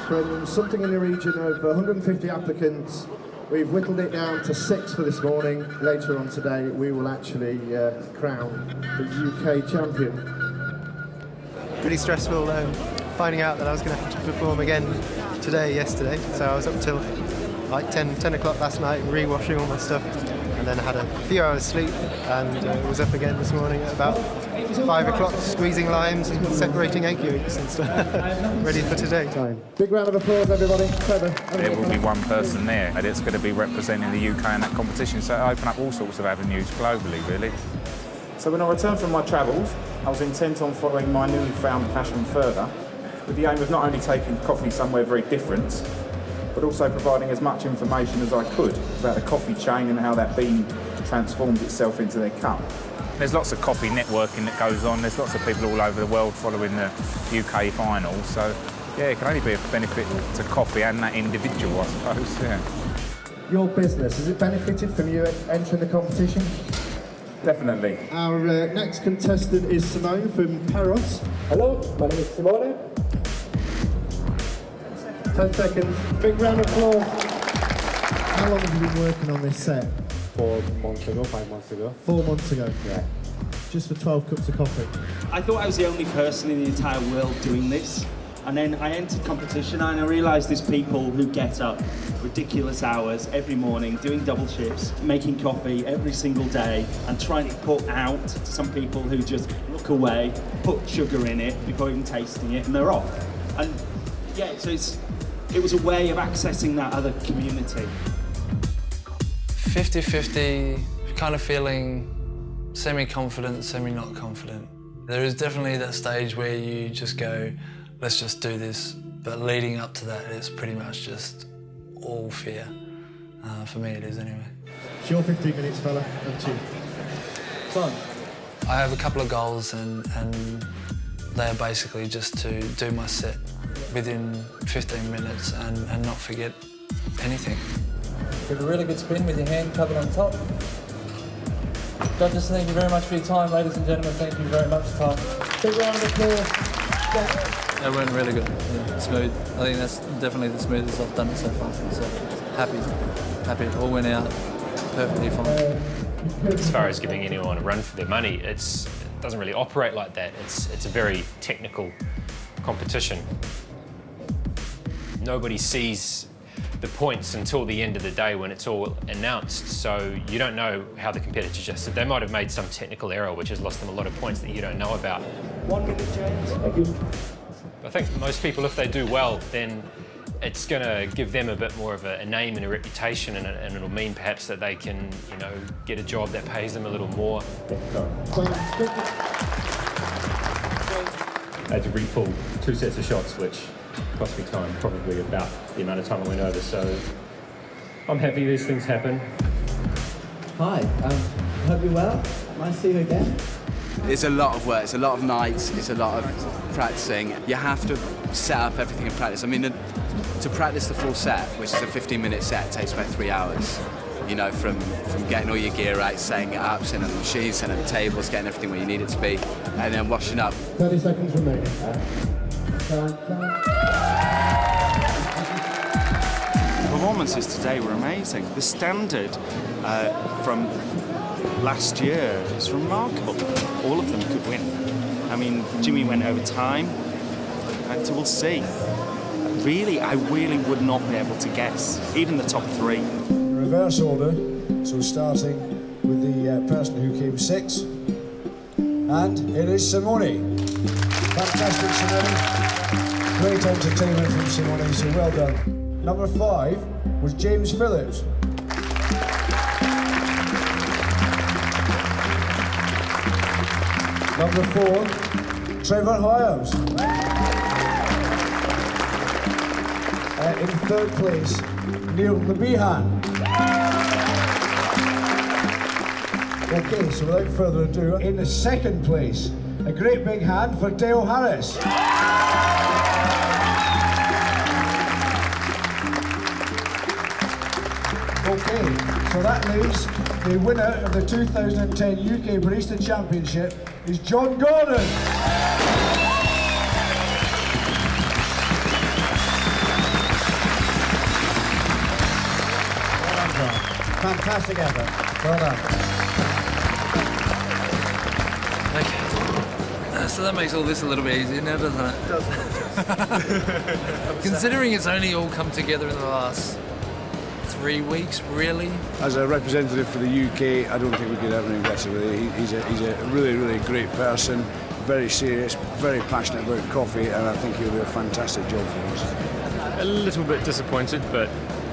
From something in the region of 150 applicants, we've whittled it down to 6 for this morning. Later on today, we will actually crown the UK champion. Pretty stressful finding out that I was going to have to perform again yesterday. So I was up till like 10 o'clock last night, re-washing all my stuff, and then I had a few hours sleep, and was up again this morning at about 5 o'clock, squeezing limes and separating egg yolks and stuff, ready for today. Big round of applause, everybody. Clever. There will be one person there, and it's going to be representing the UK in that competition, so it open up all sorts of avenues globally, really. So when I returned from my travels, I was intent on following my newly found passion further, with the aim of not only taking coffee somewhere very different, but also providing as much information as I could about the coffee chain and how that bean transforms itself into their cup. There's lots of coffee networking that goes on. There's lots of people all over the world following the UK final. So, yeah, it can only be a benefit to coffee and that individual, I suppose, yeah. Your business, has it benefited from you entering the competition? Definitely. Our next contestant is Simone from Paros. Hello, my name is Simone. 10 seconds. Big round of applause. How long have you been working on this set? 4 months ago, 5 months ago. 4 months ago? Yeah. Just for 12 cups of coffee? I thought I was the only person in the entire world doing this. And then I entered competition and I realised there's people who get up ridiculous hours every morning, doing double shifts, making coffee every single day, and trying to put out to some people who just look away, put sugar in it before even tasting it, and they're off. And yeah, so it was a way of accessing that other community. 50-50, kind of feeling semi-confident, semi-not confident. There is definitely that stage where you just go, let's just do this. But leading up to that, it's pretty much just all fear. For me, it is anyway. It's your 15 minutes, fella, and you. Fun. I have a couple of goals, and they're basically just to do my set within 15 minutes and not forget anything. Give a really good spin with your hand covered on top. Judges, thank you very much for your time. Ladies and gentlemen, thank you very much for your time. Big round of applause. It went really good, yeah, smooth. I think that's definitely the smoothest I've done it so far. So happy. It all went out perfectly fine. As far as giving anyone a run for their money, it doesn't really operate like that. It's a very technical competition. Nobody sees the points until the end of the day when it's all announced, so you don't know how the competitors just did. They might have made some technical error which has lost them a lot of points that you don't know about. 1 minute, James. Thank you. I think most people, if they do well, then it's going to give them a bit more of a name and a reputation, and it'll mean perhaps that they can, you know, get a job that pays them a little more. I had to re-pull 2 sets of shots, which cost me time, probably about the amount of time I went over, so I'm happy these things happen. Hi, hope you're well. Nice to see you again. It's a lot of work, it's a lot of nights, it's a lot of practicing. You have to set up everything in practice. I mean, to practice the full set, which is a 15-minute set, takes about 3 hours. You know, from getting all your gear right, setting it up, setting up the machines, setting up the tables, getting everything where you need it to be, and then washing up. 30 seconds remaining. The performances today were amazing. The standard from last year is remarkable. All of them could win. I mean, Jimmy went over time, and we'll see. Really, I really would not be able to guess, even the top 3. Reverse order, so starting with the person who came 6, and it is Simone. Fantastic, Simone. Great entertainment from Simone, so well done. Number 5 was James Phillips. Number 4, Trevor Hyams. In 3rd place, Neil Lebihan. Okay, so without further ado, in the 2nd place, a great big hand for Dale Harris. Okay, so that leaves the winner of the 2010 UK Barista Championship is John Gordon. John. Fantastic effort. Well done. Okay. So that makes all this a little bit easier now, doesn't it? It does. Considering it's only all come together in the last 3 weeks, really. As a representative for the UK, I don't think we could have any better with it. He's a really, really great person, very serious, very passionate about coffee, and I think he'll do a fantastic job for us. A little bit disappointed, but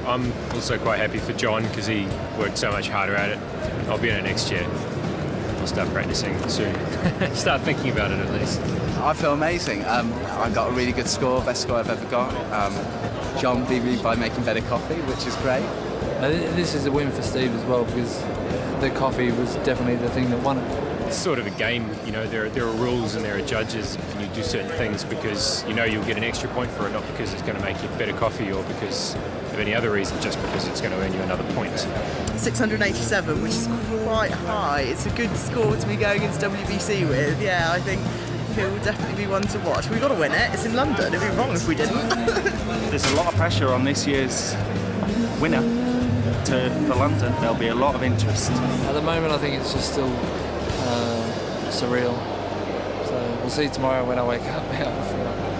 I'm also quite happy for John because he worked so much harder at it. I'll be in it next year. I'll start practicing soon. Start thinking about it at least. I feel amazing. I got a really good score, best score I've ever got. John beat me by making better coffee, which is great. This is a win for Steve as well because the coffee was definitely the thing that won it. It's sort of a game, you know, there are rules and there are judges and you do certain things because you know you'll get an extra point for it, not because it's going to make you better coffee or because of any other reason, just because it's going to earn you another point. 687, which is quite high. It's a good score to be going into WBC with. Yeah, I think he'll definitely be one to watch. We've got to win it. It's in London. It'd be wrong if we didn't. There's a lot of pressure on this year's winner for London. There'll be a lot of interest. At the moment, I think it's just still surreal. So we'll see tomorrow when I wake up how I feel.